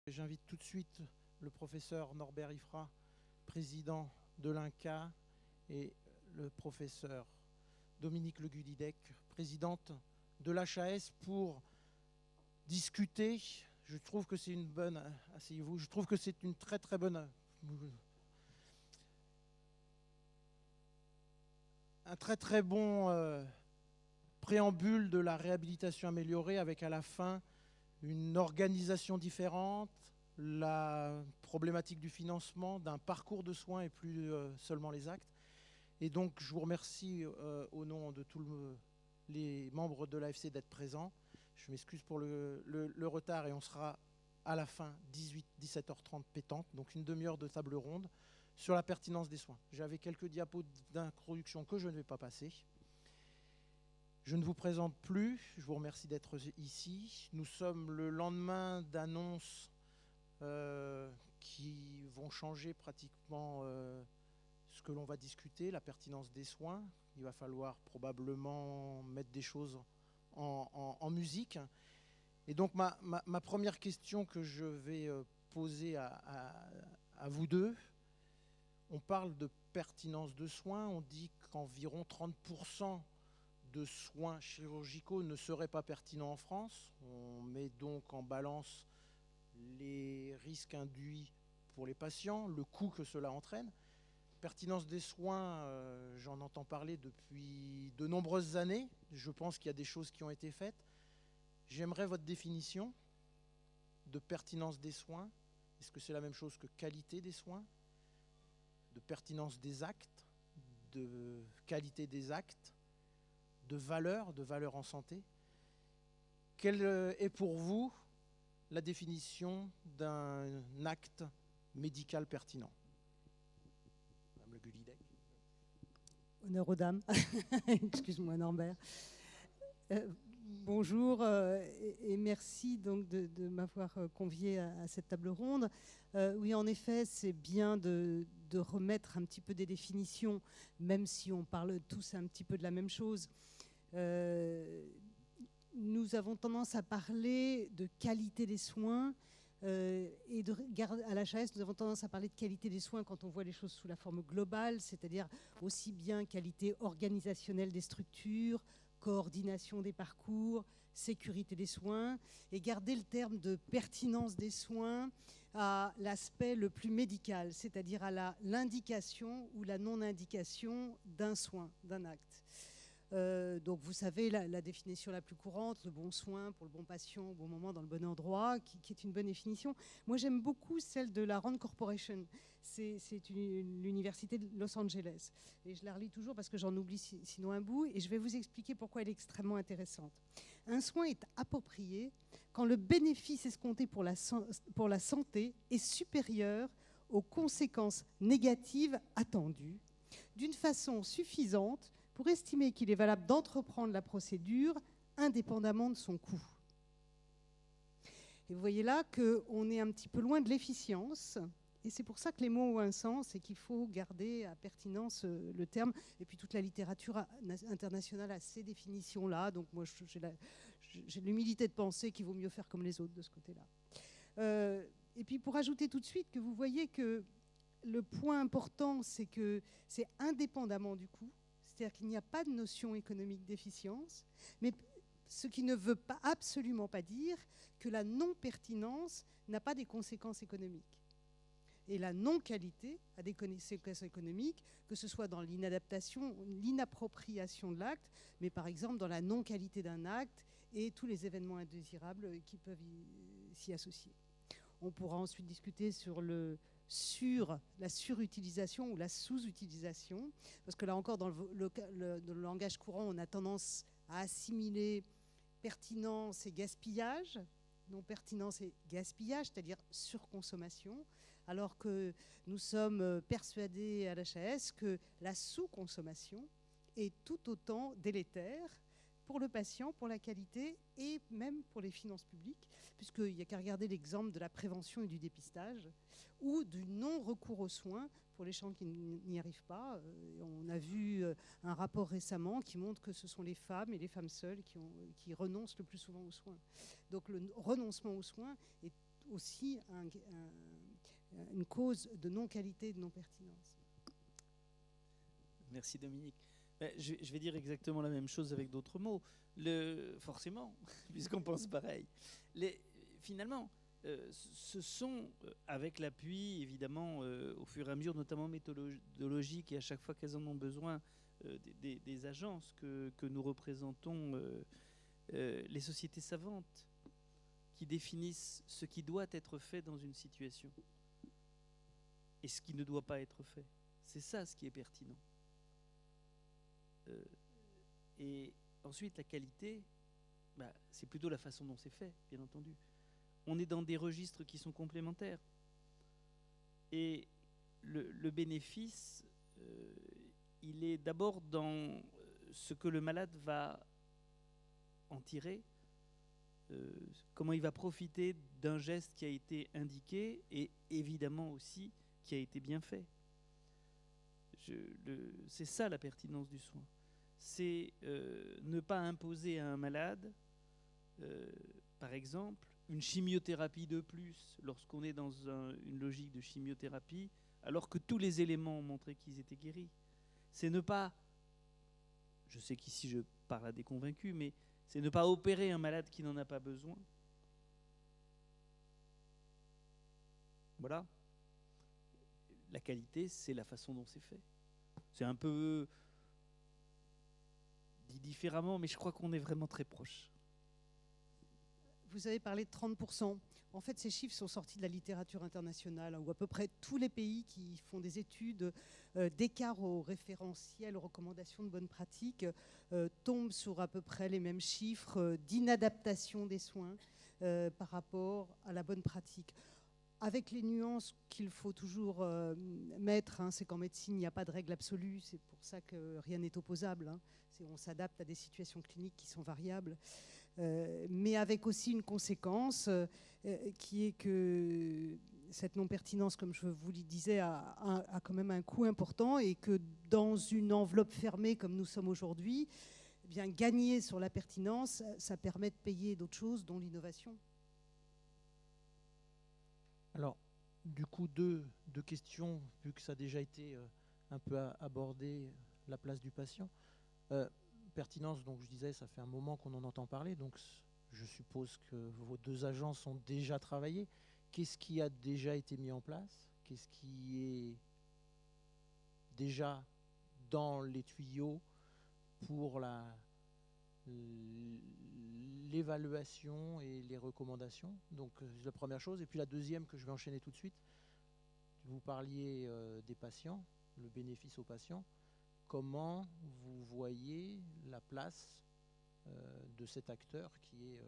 J'invite tout de suite le professeur Norbert Ifra, président de l'INCa, et le professeur Dominique Le Gudidec, présidente de l'HAS, pour discuter. Je trouve que c'est une bonne... Asseyez-vous. Je trouve que c'est une très très bonne... Un très très bon préambule de la réhabilitation améliorée, avec à la fin une organisation différente, la problématique du financement, d'un parcours de soins et plus seulement les actes. Et donc, je vous remercie au nom de tous les membres de l'AFC d'être présents. Je m'excuse pour le retard et on sera à la fin 17h30 pétante, donc une demi-heure de table ronde sur la pertinence des soins. J'avais quelques diapos d'introduction que je ne vais pas passer. Je ne vous présente plus, je vous remercie d'être ici. Nous sommes le lendemain d'annonces qui vont changer pratiquement ce que l'on va discuter, la pertinence des soins. Il va falloir probablement mettre des choses en musique. Et donc ma première question que je vais poser à vous deux, on parle de pertinence de soins, on dit qu'environ 30% de soins chirurgicaux ne seraient pas pertinents en France. On met donc en balance les risques induits pour les patients, le coût que cela entraîne. Pertinence des soins, j'en entends parler depuis de nombreuses années. Je pense qu'il y a des choses qui ont été faites. J'aimerais votre définition de pertinence des soins. Est-ce que c'est la même chose que qualité des soins, de pertinence des actes, de qualité des actes, de valeur en santé? Quelle est pour vous la définition d'un acte médical pertinent? Madame Le Gudidec. Honneur aux dames. Excuse-moi Norbert. Bonjour et merci donc de m'avoir convié à cette table ronde. Oui, en effet, c'est bien de remettre un petit peu des définitions, même si on parle tous un petit peu de la même chose. Nous avons tendance à parler de qualité des soins et à l'HAS, nous avons tendance à parler de qualité des soins quand on voit les choses sous la forme globale, c'est-à-dire aussi bien qualité organisationnelle des structures, coordination des parcours, sécurité des soins, et garder le terme de pertinence des soins à l'aspect le plus médical, c'est-à-dire à l'indication ou la non-indication d'un soin, d'un acte. Donc vous savez la définition la plus courante, le bon soin pour le bon patient au bon moment dans le bon endroit, qui est une bonne définition. Moi j'aime beaucoup celle de la Rand Corporation, c'est l'université de Los Angeles, et je la relis toujours parce que j'en oublie sinon un bout, et je vais vous expliquer pourquoi elle est extrêmement intéressante. Un soin est approprié quand le bénéfice escompté pour la santé est supérieur aux conséquences négatives attendues d'une façon suffisante pour estimer qu'il est valable d'entreprendre la procédure indépendamment de son coût. Et vous voyez là qu'on est un petit peu loin de l'efficience, et c'est pour ça que les mots ont un sens et qu'il faut garder à pertinence le terme. Et puis toute la littérature internationale a ces définitions-là, donc moi j'ai l'humilité de penser qu'il vaut mieux faire comme les autres de ce côté-là. Et puis pour ajouter tout de suite que vous voyez que le point important, c'est que c'est indépendamment du coût. C'est-à-dire qu'il n'y a pas de notion économique d'efficience, mais ce qui ne veut absolument pas dire que la non-pertinence n'a pas des conséquences économiques. Et la non-qualité a des conséquences économiques, que ce soit dans l'inadaptation, l'inappropriation de l'acte, mais par exemple dans la non-qualité d'un acte et tous les événements indésirables qui peuvent s'y associer. On pourra ensuite discuter sur la surutilisation ou la sous-utilisation, parce que là encore dans le langage courant on a tendance à assimiler pertinence et gaspillage, non pertinence et gaspillage, c'est-à-dire surconsommation, alors que nous sommes persuadés à l'HAS que la sous-consommation est tout autant délétère pour le patient, pour la qualité et même pour les finances publiques, puisqu'il n'y a qu'à regarder l'exemple de la prévention et du dépistage ou du non-recours aux soins pour les gens qui n'y arrivent pas. On a vu un rapport récemment qui montre que ce sont les femmes et les femmes seules qui renoncent le plus souvent aux soins. Donc le renoncement aux soins est aussi une cause de non-qualité et de non-pertinence. Merci Dominique. Je vais dire exactement la même chose avec d'autres mots. Forcément, puisqu'on pense pareil. Finalement, ce sont, avec l'appui évidemment au fur et à mesure, notamment méthodologique, et à chaque fois qu'elles en ont besoin, des agences que nous représentons, les sociétés savantes, qui définissent ce qui doit être fait dans une situation et ce qui ne doit pas être fait. C'est ça ce qui est pertinent. Et ensuite, la qualité, c'est plutôt la façon dont c'est fait, bien entendu. On est dans des registres qui sont complémentaires. Et le bénéfice, il est d'abord dans ce que le malade va en tirer, comment il va profiter d'un geste qui a été indiqué et évidemment aussi qui a été bien fait. C'est ça la pertinence du soin. C'est ne pas imposer à un malade, par exemple, une chimiothérapie de plus lorsqu'on est dans une logique de chimiothérapie, alors que tous les éléments ont montré qu'ils étaient guéris. C'est ne pas, je sais qu'ici je parle à des convaincus, mais c'est ne pas opérer un malade qui n'en a pas besoin. Voilà. La qualité, c'est la façon dont c'est fait. C'est un peu dit différemment, mais je crois qu'on est vraiment très proche. Vous avez parlé de 30%. En fait, ces chiffres sont sortis de la littérature internationale, où à peu près tous les pays qui font des études d'écart au référentiel, aux recommandations de bonnes pratiques, tombent sur à peu près les mêmes chiffres d'inadaptation des soins par rapport à la bonne pratique. Avec les nuances qu'il faut toujours mettre, c'est qu'en médecine, il n'y a pas de règle absolue, c'est pour ça que rien n'est opposable. On s'adapte à des situations cliniques qui sont variables. Mais avec aussi une conséquence qui est que cette non-pertinence, comme je vous le disais, a quand même un coût important et que dans une enveloppe fermée comme nous sommes aujourd'hui, eh bien, gagner sur la pertinence, ça permet de payer d'autres choses, dont l'innovation. Alors, du coup, deux questions, vu que ça a déjà été un peu abordé, la place du patient. Pertinence, donc je disais, ça fait un moment qu'on en entend parler, donc je suppose que vos deux agences ont déjà travaillé. Qu'est-ce qui a déjà été mis en place? Qu'est-ce qui est déjà dans les tuyaux pour l'évaluation et les recommandations? Donc c'est la première chose. Et puis la deuxième que je vais enchaîner tout de suite, vous parliez des patients, le bénéfice aux patients. Comment vous voyez la place de cet acteur qui est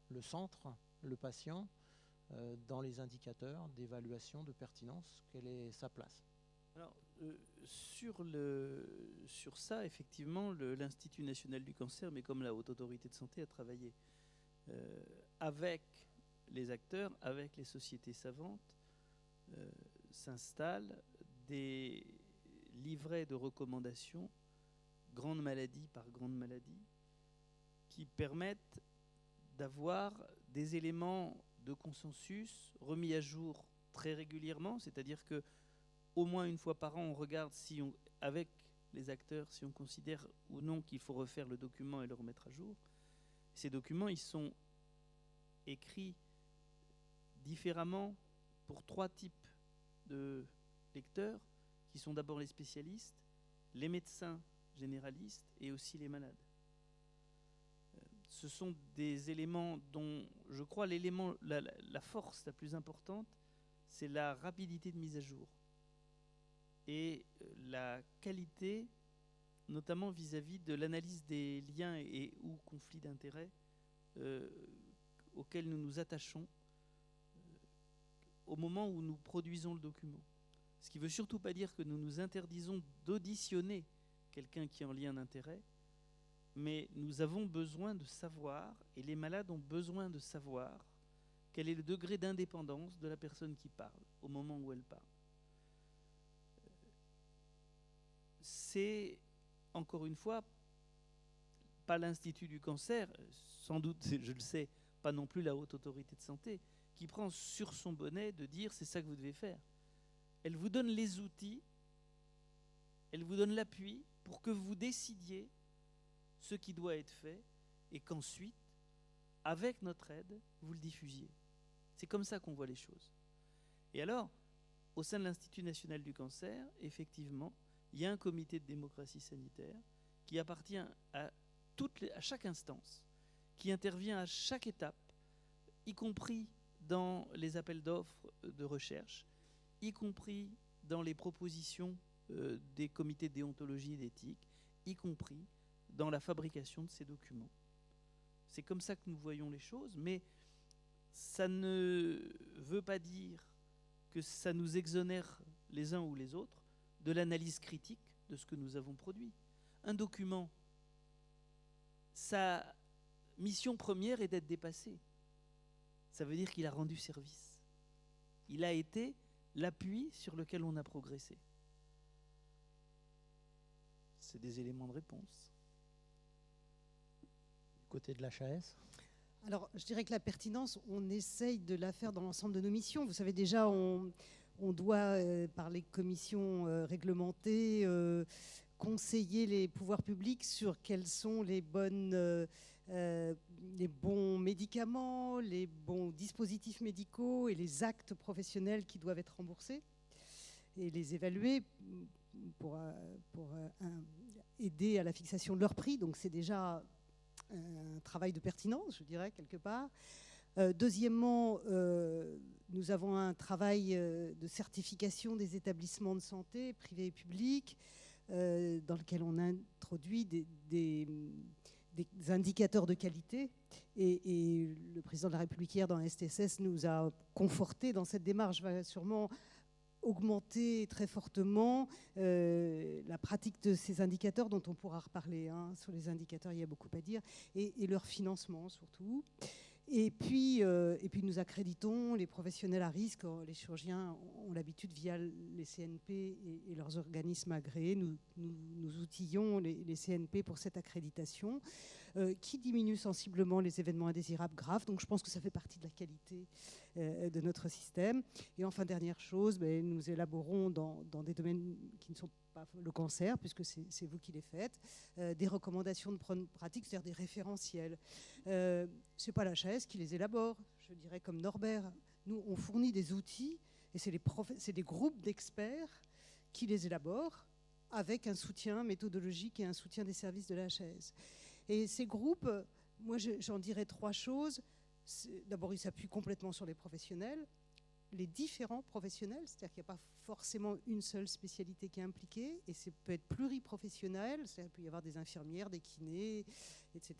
le centre, le patient, dans les indicateurs d'évaluation de pertinence? Quelle est sa place? Alors, sur ça, effectivement, l'Institut national du cancer, mais comme la Haute Autorité de santé, a travaillé avec les acteurs, avec les sociétés savantes, s'installent des livrets de recommandations, grande maladie par grande maladie, qui permettent d'avoir des éléments de consensus remis à jour très régulièrement, c'est-à-dire que au moins une fois par an, on regarde avec les acteurs, si on considère ou non qu'il faut refaire le document et le remettre à jour. Ces documents, ils sont écrits différemment pour trois types de lecteurs, qui sont d'abord les spécialistes, les médecins généralistes et aussi les malades. Ce sont des éléments dont, je crois, la force la plus importante, c'est la rapidité de mise à jour et la qualité, notamment vis-à-vis de l'analyse des liens et ou conflits d'intérêts auxquels nous nous attachons au moment où nous produisons le document. Ce qui ne veut surtout pas dire que nous nous interdisons d'auditionner quelqu'un qui est en lien d'intérêt, mais nous avons besoin de savoir, et les malades ont besoin de savoir, quel est le degré d'indépendance de la personne qui parle au moment où elle parle. C'est, encore une fois, pas l'Institut du cancer, sans doute, je le sais, pas non plus la Haute Autorité de santé, qui prend sur son bonnet de dire c'est ça que vous devez faire. Elle vous donne les outils, elle vous donne l'appui pour que vous décidiez ce qui doit être fait et qu'ensuite, avec notre aide, vous le diffusiez. C'est comme ça qu'on voit les choses. Et alors, au sein de l'Institut national du cancer, effectivement, il y a un comité de démocratie sanitaire qui appartient à chaque instance, qui intervient à chaque étape, y compris dans les appels d'offres de recherche, y compris dans les propositions des comités de déontologie et d'éthique, y compris dans la fabrication de ces documents. C'est comme ça que nous voyons les choses, mais ça ne veut pas dire que ça nous exonère les uns ou les autres de l'analyse critique de ce que nous avons produit. Un document, sa mission première est d'être dépassé. Ça veut dire qu'il a rendu service. Il a été l'appui sur lequel on a progressé. C'est des éléments de réponse. Côté de l'HAS ? Alors, je dirais que la pertinence, on essaye de la faire dans l'ensemble de nos missions. Vous savez déjà, on doit, par les commissions réglementées, conseiller les pouvoirs publics sur quels sont les bons médicaments, les bons dispositifs médicaux et les actes professionnels qui doivent être remboursés et les évaluer pour aider à la fixation de leur prix. Donc, c'est déjà un travail de pertinence, je dirais, quelque part. Deuxièmement, nous avons un travail de certification des établissements de santé, privés et publics, dans lequel on introduit des indicateurs de qualité. Et le président de la République hier dans la STSS nous a conforté dans cette démarche, va sûrement augmenter très fortement la pratique de ces indicateurs, dont on pourra reparler. Sur les indicateurs, il y a beaucoup à dire, et leur financement surtout. Et puis nous accréditons les professionnels à risque. Les chirurgiens ont l'habitude, via les CNP et leurs organismes agréés, nous outillons les CNP pour cette accréditation qui diminue sensiblement les événements indésirables graves. Donc je pense que ça fait partie de la qualité de notre système. Et enfin, dernière chose, nous élaborons dans des domaines qui ne sont pas le cancer, puisque c'est vous qui les faites, des recommandations de pratique, c'est-à-dire des référentiels. Ce n'est pas la HAS qui les élabore, je dirais comme Norbert. Nous, on fournit des outils, et c'est des groupes d'experts qui les élaborent, avec un soutien méthodologique et un soutien des services de la HAS. Et ces groupes, moi j'en dirais trois choses. D'abord, ils s'appuient complètement sur les professionnels, les différents professionnels, c'est-à-dire qu'il n'y a pas forcément une seule spécialité qui est impliquée, et ça peut être pluriprofessionnel, c'est-à-dire qu'il peut y avoir des infirmières, des kinés, etc.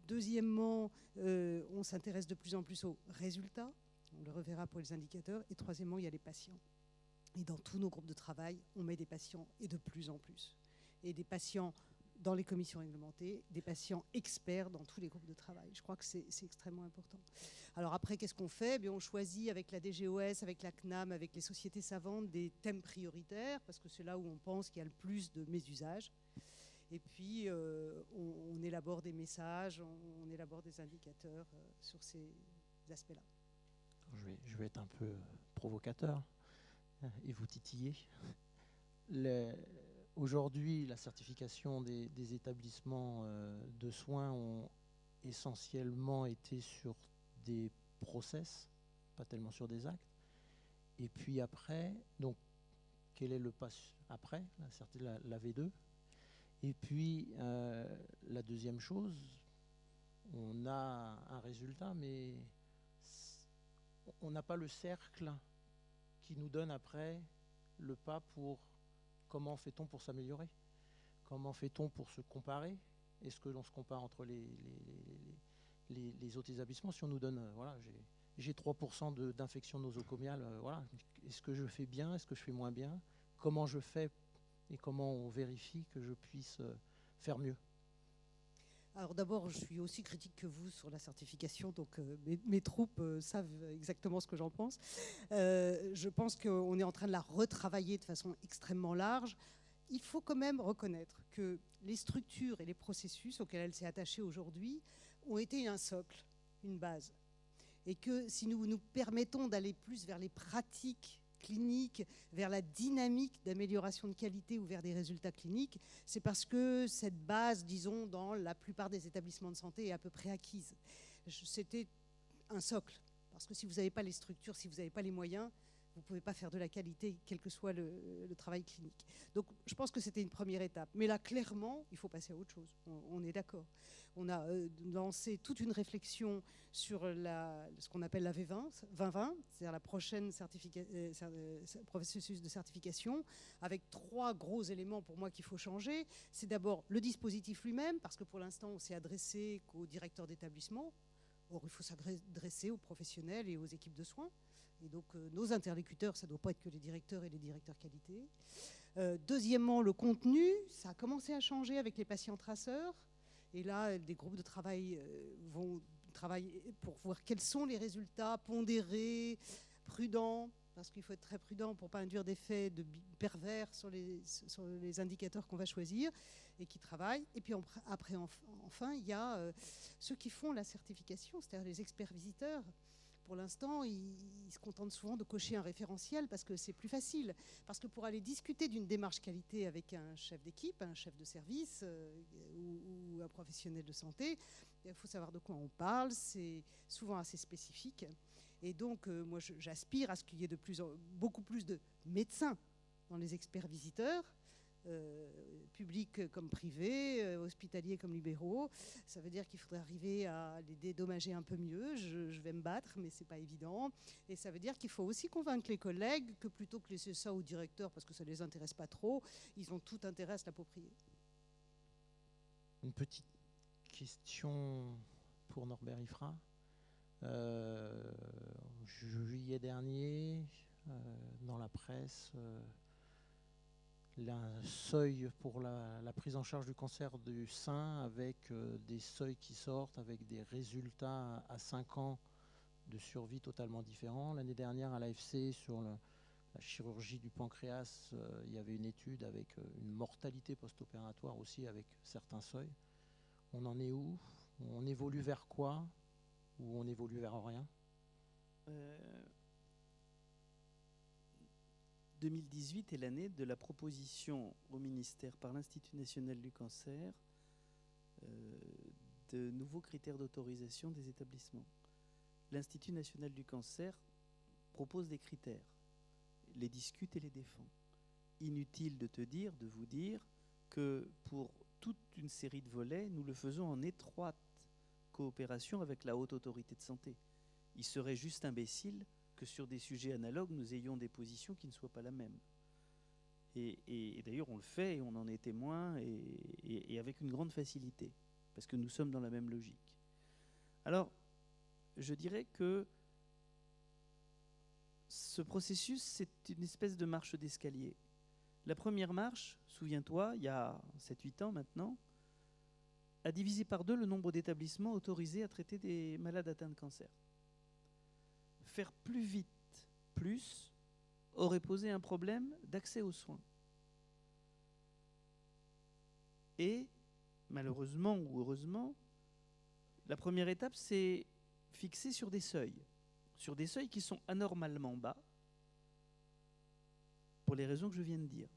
Deuxièmement, on s'intéresse de plus en plus aux résultats, on le reverra pour les indicateurs, et troisièmement, il y a les patients. Et dans tous nos groupes de travail, on met des patients, et de plus en plus. Et des patients dans les commissions réglementées, des patients experts dans tous les groupes de travail. Je crois que c'est extrêmement important. Alors après, qu'est-ce qu'on fait ? On choisit avec la DGOS, avec la CNAM, avec les sociétés savantes, des thèmes prioritaires, parce que c'est là où on pense qu'il y a le plus de mésusages. Et puis, on élabore des messages, on élabore des indicateurs sur ces aspects-là. Je vais être un peu provocateur et vous titiller. Aujourd'hui, la certification des établissements de soins ont essentiellement été sur des process, pas tellement sur des actes. Et puis après, donc, quel est le pas après, la V2 ? Et puis, la deuxième chose, on a un résultat, mais on n'a pas le cercle qui nous donne après le pas pour comment fait-on pour s'améliorer ? Comment fait-on pour se comparer ? Est-ce que l'on se compare entre les autres établissements ? Si on nous donne, voilà, j'ai 3% d'infection nosocomiale, voilà, est-ce que je fais bien ? Est-ce que je fais moins bien ? Comment je fais et comment on vérifie que je puisse faire mieux ? Alors d'abord, je suis aussi critique que vous sur la certification, donc mes troupes savent exactement ce que j'en pense. Je pense qu'on est en train de la retravailler de façon extrêmement large. Il faut quand même reconnaître que les structures et les processus auxquels elle s'est attachée aujourd'hui ont été un socle, une base. Et que si nous nous permettons d'aller plus vers les pratiques cliniques, vers la dynamique d'amélioration de qualité ou vers des résultats cliniques, c'est parce que cette base, disons, dans la plupart des établissements de santé est à peu près acquise. C'était un socle, parce que si vous n'avez pas les structures, si vous n'avez pas les moyens, vous ne pouvez pas faire de la qualité, quel que soit le travail clinique. Donc je pense que c'était une première étape. Mais là, clairement, il faut passer à autre chose. On est d'accord. On a lancé toute une réflexion sur ce qu'on appelle la V20, c'est-à-dire la prochaine processus de certification, avec 3 gros éléments pour moi qu'il faut changer. C'est d'abord le dispositif lui-même, parce que pour l'instant, on s'est adressé qu'aux directeurs d'établissement. Or, il faut s'adresser aux professionnels et aux équipes de soins. Et donc, nos interlocuteurs, ça ne doit pas être que les directeurs et les directeurs qualité. Deuxièmement, le contenu, ça a commencé à changer avec les patients traceurs. Et là, des groupes de travail vont travailler pour voir quels sont les résultats pondérés, prudents, parce qu'il faut être très prudent pour ne pas induire d'effets pervers sur les indicateurs qu'on va choisir, et qui travaillent. Et puis après, enfin, il y a ceux qui font la certification, c'est-à-dire les experts visiteurs. Pour l'instant, ils se contentent souvent de cocher un référentiel parce que c'est plus facile. Parce que pour aller discuter d'une démarche qualité avec un chef d'équipe, un chef de service ou un professionnel de santé, il faut savoir de quoi on parle. C'est souvent assez spécifique. Et donc, moi, j'aspire à ce qu'il y ait beaucoup plus de médecins dans les experts visiteurs, publics comme privés, hospitaliers comme libéraux. Ça veut dire qu'il faudrait arriver à les dédommager un peu mieux. Je vais me battre, mais c'est pas évident. Et ça veut dire qu'il faut aussi convaincre les collègues que plutôt que laisser ça aux directeurs, parce que ça les intéresse pas trop, ils ont tout intérêt à se l'approprier. Une petite question pour Norbert Ifra. Juillet dernier, dans la presse, un seuil pour la prise en charge du cancer du sein avec des seuils qui sortent, avec des résultats à 5 ans de survie totalement différents. L'année dernière, à l'AFC, sur la chirurgie du pancréas, il y avait une étude avec une mortalité post-opératoire aussi avec certains seuils. On en est où? On évolue vers quoi? Ou on évolue vers rien? 2018 est l'année de la proposition au ministère par l'Institut national du cancer de nouveaux critères d'autorisation des établissements. L'Institut national du cancer propose des critères, les discute et les défend. Inutile de vous dire que pour toute une série de volets, nous le faisons en étroite coopération avec la haute autorité de santé. Il serait juste imbécile que sur des sujets analogues, nous ayons des positions qui ne soient pas la même. Et d'ailleurs, on le fait et on en est témoin et avec une grande facilité, parce que nous sommes dans la même logique. Alors, je dirais que ce processus, c'est une espèce de marche d'escalier. La première marche, souviens-toi, il y a 7-8 ans maintenant, a divisé par 2 le nombre d'établissements autorisés à traiter des malades atteints de cancer. Faire plus vite, plus, aurait posé un problème d'accès aux soins. Et, malheureusement ou heureusement, la première étape, c'est fixer sur des seuils qui sont anormalement bas, pour les raisons que je viens de dire.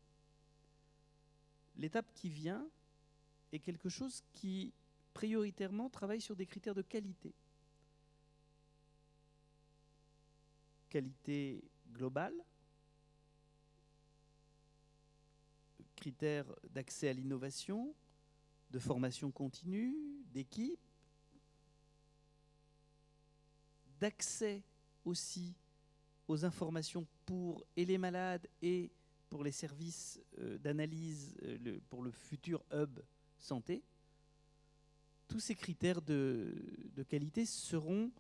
L'étape qui vient est quelque chose qui, prioritairement, travaille sur des critères de qualité. Qualité globale, critères d'accès à l'innovation, de formation continue, d'équipe, d'accès aussi aux informations pour les malades et pour les services d'analyse pour le futur hub santé. Tous ces critères de qualité seront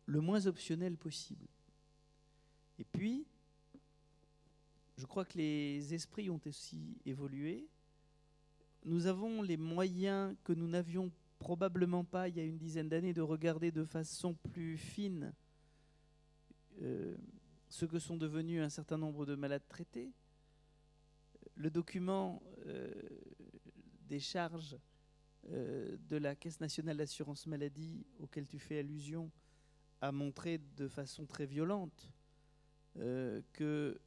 le moins optionnels possible. Et puis, je crois que les esprits ont aussi évolué. Nous avons les moyens que nous n'avions probablement pas il y a une dizaine d'années de regarder de façon plus fine ce que sont devenus un certain nombre de malades traités. Le document des charges de la Caisse nationale d'assurance maladie auquel tu fais allusion a montré de façon très violente que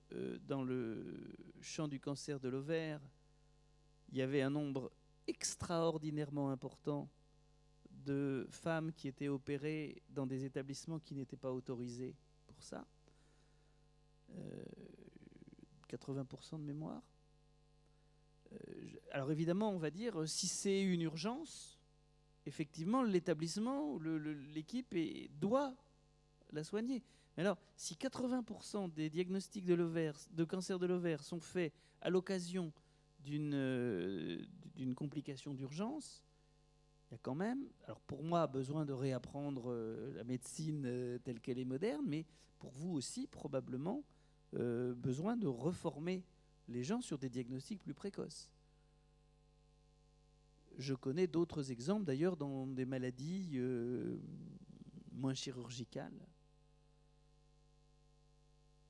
dans le champ du cancer de l'ovaire, il y avait un nombre extraordinairement important de femmes qui étaient opérées dans des établissements qui n'étaient pas autorisés pour ça. 80% de mémoire. Alors évidemment, on va dire, si c'est une urgence, effectivement, l'établissement, l'équipe doit la soigner. Mais alors, si 80% des diagnostics de cancer de l'ovaire sont faits à l'occasion d'une complication d'urgence, il y a quand même, alors pour moi, besoin de réapprendre la médecine telle qu'elle est moderne, mais pour vous aussi, probablement, besoin de reformer les gens sur des diagnostics plus précoces. Je connais d'autres exemples, d'ailleurs, dans des maladies moins chirurgicales.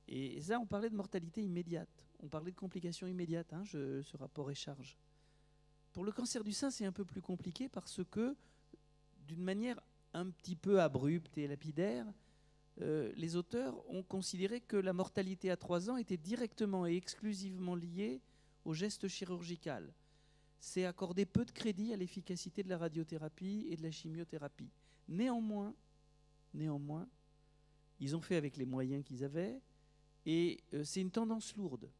Et ça, on parlait de mortalité immédiate. On parlait de complications immédiates, hein, ce rapport Écharge. Pour le cancer du sein, c'est un peu plus compliqué parce que, d'une manière un petit peu abrupte et lapidaire, les auteurs ont considéré que la mortalité à 3 ans était directement et exclusivement liée au geste chirurgical. C'est accorder peu de crédit à l'efficacité de la radiothérapie et de la chimiothérapie. Néanmoins, ils ont fait avec les moyens qu'ils avaient, et c'est une tendance lourde.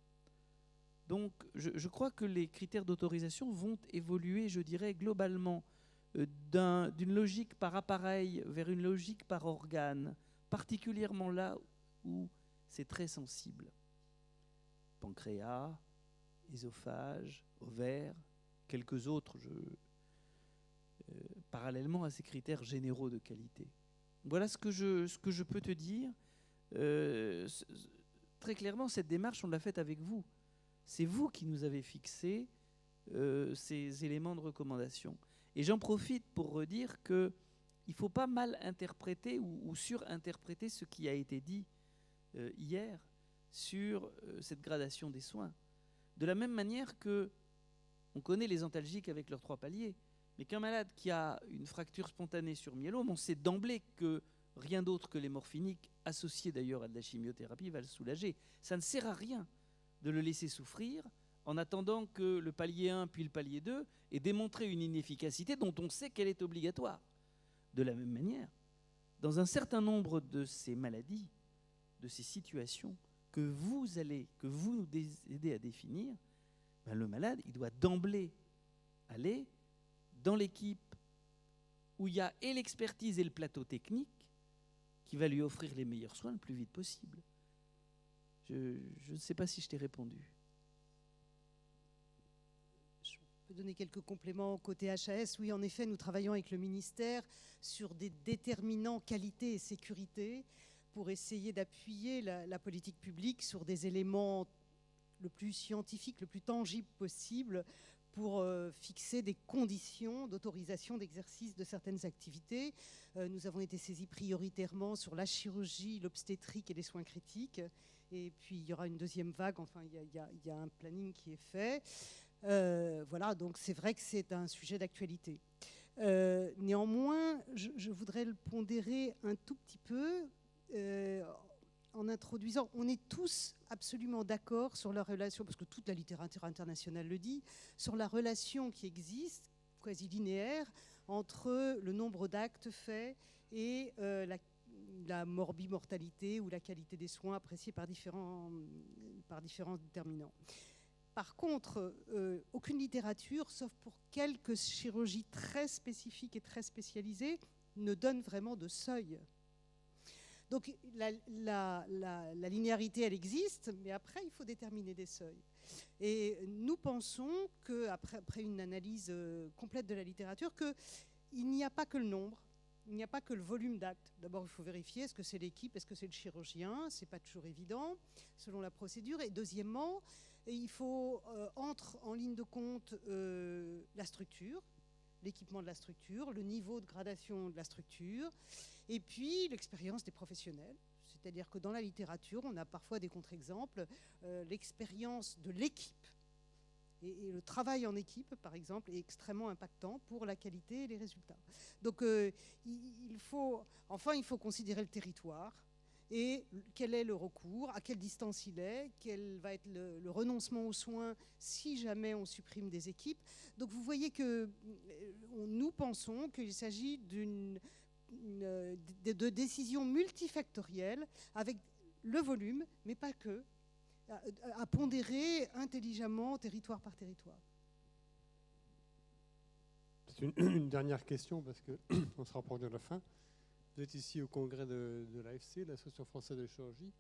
Donc, je crois que les critères d'autorisation vont évoluer, je dirais, globalement, d'une logique par appareil vers une logique par organe, particulièrement là où c'est très sensible. Pancréas, œsophage, ovaire, quelques autres, parallèlement à ces critères généraux de qualité. Voilà ce que je peux te dire. Très clairement, cette démarche, on l'a faite avec vous. C'est vous qui nous avez fixé ces éléments de recommandation. Et j'en profite pour redire qu'il ne faut pas mal interpréter ou surinterpréter ce qui a été dit hier sur cette gradation des soins. De la même manière que on connaît les antalgiques avec leurs 3 paliers, mais qu'un malade qui a une fracture spontanée sur myélome, on sait d'emblée que rien d'autre que les morphiniques, associés d'ailleurs à de la chimiothérapie, va le soulager. Ça ne sert à rien de le laisser souffrir en attendant que le palier 1 puis le palier 2 ait démontré une inefficacité dont on sait qu'elle est obligatoire. De la même manière, dans un certain nombre de ces maladies, de ces situations que vous nous aidez à définir, ben le malade, il doit d'emblée aller dans l'équipe où il y a et l'expertise et le plateau technique qui va lui offrir les meilleurs soins le plus vite possible. Je ne sais pas si je t'ai répondu. Je peux donner quelques compléments côté HAS. Oui, en effet, nous travaillons avec le ministère sur des déterminants qualité et sécurité pour essayer d'appuyer la politique publique sur des éléments le plus scientifique, le plus tangible possible pour fixer des conditions d'autorisation d'exercice de certaines activités. Nous avons été saisis prioritairement sur la chirurgie, l'obstétrique et les soins critiques. Et puis, il y aura une deuxième vague. Enfin, il y a un planning qui est fait. Voilà, donc c'est vrai que c'est un sujet d'actualité. Néanmoins, je voudrais le pondérer un tout petit peu en introduisant, on est tous absolument d'accord sur la relation, parce que toute la littérature internationale le dit, sur la relation qui existe, quasi linéaire, entre le nombre d'actes faits et la morbimortalité ou la qualité des soins appréciés par différents déterminants. Par contre, aucune littérature, sauf pour quelques chirurgies très spécifiques et très spécialisées, ne donne vraiment de seuil. Donc la linéarité, elle existe, mais après, il faut déterminer des seuils. Et nous pensons qu'après une analyse complète de la littérature, qu'il n'y a pas que le nombre, il n'y a pas que le volume d'actes. D'abord, il faut vérifier, est-ce que c'est l'équipe, est-ce que c'est le chirurgien? Ce n'est pas toujours évident, selon la procédure. Et deuxièmement, il faut entre en ligne de compte la structure, l'équipement de la structure, le niveau de gradation de la structure, et puis l'expérience des professionnels. C'est-à-dire que dans la littérature, on a parfois des contre-exemples. L'expérience de l'équipe Et le travail en équipe, par exemple, est extrêmement impactant pour la qualité et les résultats. Donc, il faut considérer le territoire et quel est le recours, à quelle distance il est, quel va être le renoncement aux soins si jamais on supprime des équipes. Donc, vous voyez que nous pensons qu'il s'agit de décisions multifactorielles avec le volume, mais pas que, à pondérer intelligemment territoire par territoire. C'est une dernière question parce qu'on se rapproche de la fin. Vous êtes ici au congrès de l'AFC, l'Association française de chirurgie.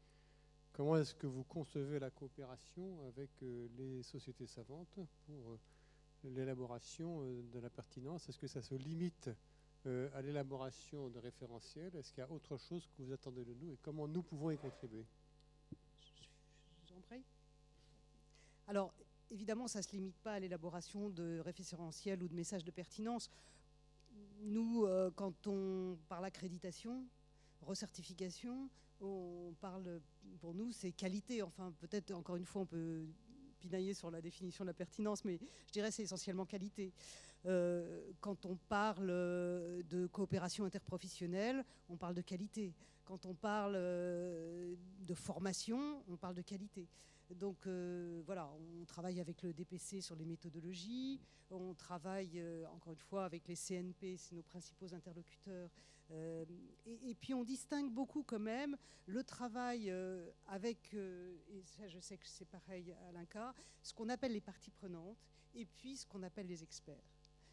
Comment est-ce que vous concevez la coopération avec les sociétés savantes pour l'élaboration de la pertinence? Est-ce que ça se limite à l'élaboration de référentiels? Est-ce qu'il y a autre chose que vous attendez de nous et comment nous pouvons y contribuer? Je vous en prie. Alors, évidemment, ça ne se limite pas à l'élaboration de référentiels ou de messages de pertinence. Nous, quand on parle accréditation, recertification, on parle, pour nous, c'est qualité. Enfin, peut-être, encore une fois, on peut pinailler sur la définition de la pertinence, mais je dirais c'est essentiellement qualité. Quand on parle de coopération interprofessionnelle, on parle de qualité. Quand on parle de formation, on parle de qualité. Donc voilà, on travaille avec le DPC sur les méthodologies, on travaille encore une fois avec les CNP, c'est nos principaux interlocuteurs. Et puis on distingue beaucoup quand même le travail avec, et ça je sais que c'est pareil à l'INCa, ce qu'on appelle les parties prenantes et puis ce qu'on appelle les experts.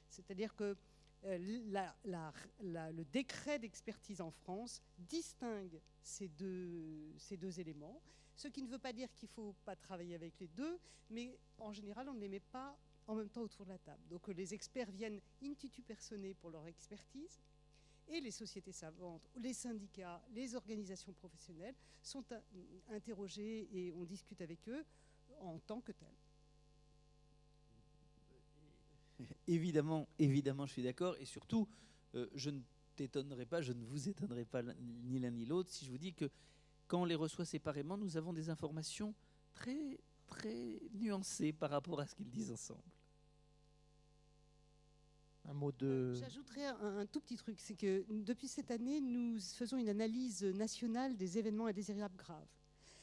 C'est-à-dire que le décret d'expertise en France distingue ces deux éléments, ce qui ne veut pas dire qu'il ne faut pas travailler avec les deux, mais en général, on ne les met pas en même temps autour de la table. Donc les experts viennent institu personae pour leur expertise, et les sociétés savantes, les syndicats, les organisations professionnelles sont interrogés et on discute avec eux en tant que tels. Évidemment, je suis d'accord. Et surtout, je ne t'étonnerai pas, je ne vous étonnerai pas ni l'un ni l'autre si je vous dis que quand on les reçoit séparément, nous avons des informations très, très nuancées par rapport à ce qu'ils disent ensemble. Un mot de... J'ajouterais un tout petit truc, c'est que depuis cette année, nous faisons une analyse nationale des événements indésirables graves.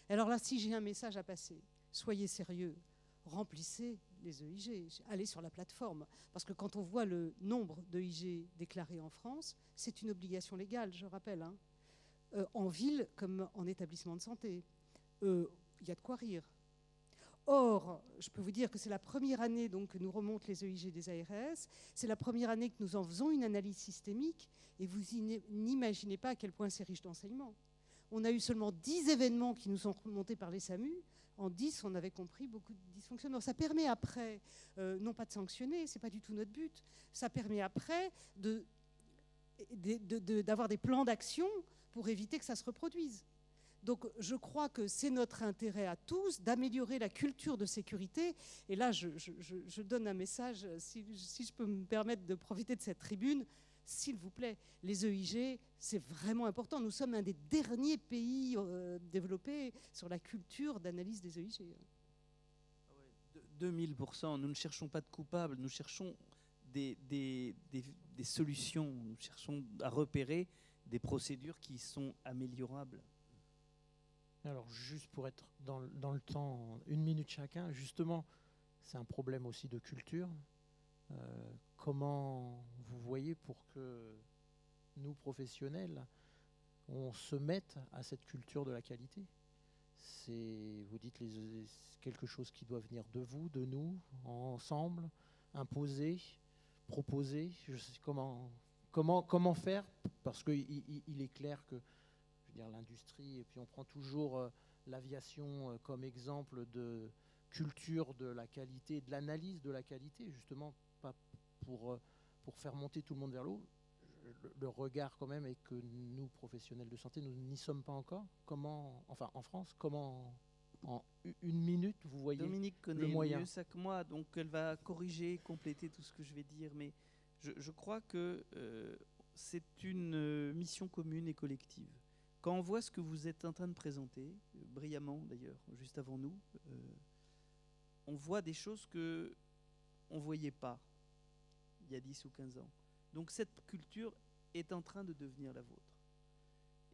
Alors là, si j'ai un message à passer, soyez sérieux, remplissez les EIG, allez sur la plateforme. Parce que quand on voit le nombre d'EIG déclarés en France, c'est une obligation légale, je rappelle, hein. En ville comme en établissement de santé. Il y a de quoi rire. Or, je peux vous dire que c'est la première année donc, que nous remontent les EIG des ARS, c'est la première année que nous en faisons une analyse systémique, et vous n'imaginez pas à quel point c'est riche d'enseignements. On a eu seulement 10 événements qui nous sont remontés par les SAMU. En 10, on avait compris beaucoup de dysfonctionnements. Ça permet après, non pas de sanctionner, ce n'est pas du tout notre but, ça permet après d'avoir des plans d'action pour éviter que ça se reproduise. Donc je crois que c'est notre intérêt à tous d'améliorer la culture de sécurité. Et là, je donne un message, si je peux me permettre de profiter de cette tribune, s'il vous plaît, les EIG, c'est vraiment important. Nous sommes un des derniers pays développés sur la culture d'analyse des EIG. 2000%, nous ne cherchons pas de coupables, nous cherchons des solutions, nous cherchons à repérer des procédures qui sont améliorables. Alors, juste pour être dans le temps, 1 minute chacun, justement, c'est un problème aussi de culture. Comment vous voyez pour que nous, professionnels, on se mette à cette culture de la qualité? Vous dites quelque chose qui doit venir de vous, de nous, ensemble, imposer, proposer. Je sais comment faire, parce qu'il est clair que l'industrie, et puis on prend toujours l'aviation comme exemple de culture de la qualité, de l'analyse de la qualité, justement, pas pour faire monter tout le monde vers le haut. Le regard quand même est que nous, professionnels de santé, nous n'y sommes pas encore. Comment, enfin en France, comment en 1 minute vous voyez Dominique connaît le moyen mieux ça que moi, donc elle va corriger, compléter tout ce que je vais dire, mais je crois que c'est une mission commune et collective. Quand on voit ce que vous êtes en train de présenter, brillamment d'ailleurs, juste avant nous, on voit des choses que on ne voyait pas il y a 10 ou 15 ans. Donc cette culture est en train de devenir la vôtre.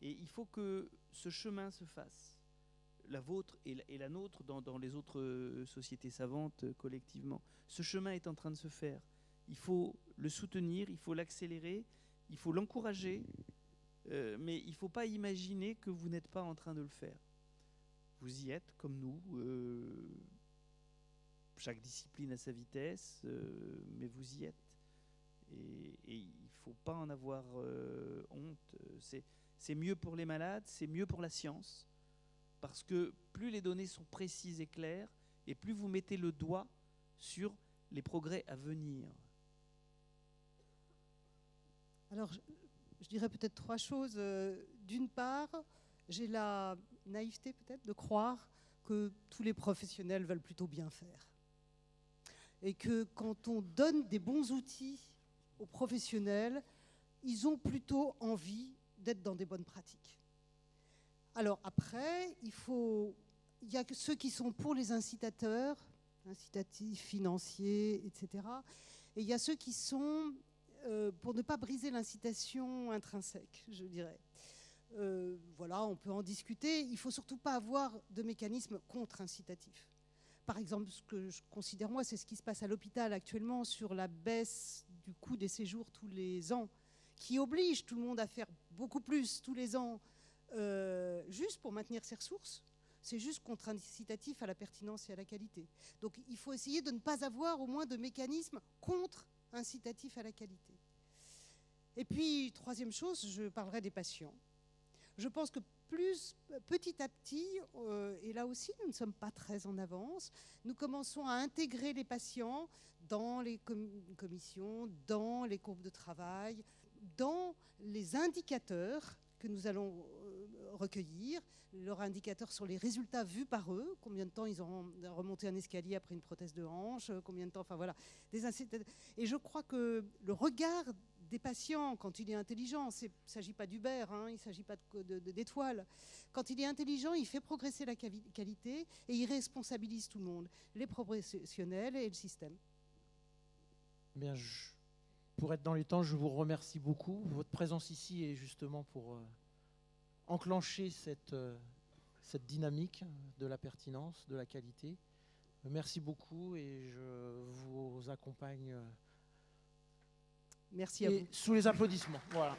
Et il faut que ce chemin se fasse, la vôtre et la nôtre dans les autres sociétés savantes collectivement. Ce chemin est en train de se faire. Il faut le soutenir, il faut l'accélérer, il faut l'encourager, mais il ne faut pas imaginer que vous n'êtes pas en train de le faire. Vous y êtes, comme nous. Chaque discipline a sa vitesse, mais vous y êtes. Et il ne faut pas en avoir honte. C'est mieux pour les malades, c'est mieux pour la science, parce que plus les données sont précises et claires, et plus vous mettez le doigt sur les progrès à venir. Alors, je dirais peut-être 3 choses. D'une part, j'ai la naïveté peut-être de croire que tous les professionnels veulent plutôt bien faire. Et que quand on donne des bons outils aux professionnels, ils ont plutôt envie d'être dans des bonnes pratiques. Alors après, il y a ceux qui sont pour les incitateurs, incitatifs financiers, etc. Et il y a ceux qui sont pour ne pas briser l'incitation intrinsèque, je dirais. Voilà, on peut en discuter. Il ne faut surtout pas avoir de mécanisme contre-incitatif. Par exemple, ce que je considère, moi, c'est ce qui se passe à l'hôpital actuellement sur la baisse du coût des séjours tous les ans, qui oblige tout le monde à faire beaucoup plus tous les ans, juste pour maintenir ses ressources. C'est juste contre-incitatif à la pertinence et à la qualité. Donc il faut essayer de ne pas avoir au moins de mécanisme contre-incitatif à la qualité. Et puis, troisième chose, je parlerai des patients. Je pense que petit à petit, et là aussi nous ne sommes pas très en avance, nous commençons à intégrer les patients dans les commissions, dans les groupes de travail, dans les indicateurs que nous allons recueillir, leurs indicateurs sur les résultats vus par eux, combien de temps ils ont remonté un escalier après une prothèse de hanche, combien de temps, enfin voilà. Et je crois que le regard des patients, quand il est intelligent, il ne s'agit pas d'Uber, il ne s'agit pas d'étoiles. Quand il est intelligent, il fait progresser la qualité et il responsabilise tout le monde, les professionnels et le système. Bien, pour être dans les temps, je vous remercie beaucoup. Votre présence ici est justement pour enclencher cette dynamique de la pertinence, de la qualité. Merci beaucoup et je vous accompagne. Merci à vous. Sous les applaudissements. Voilà.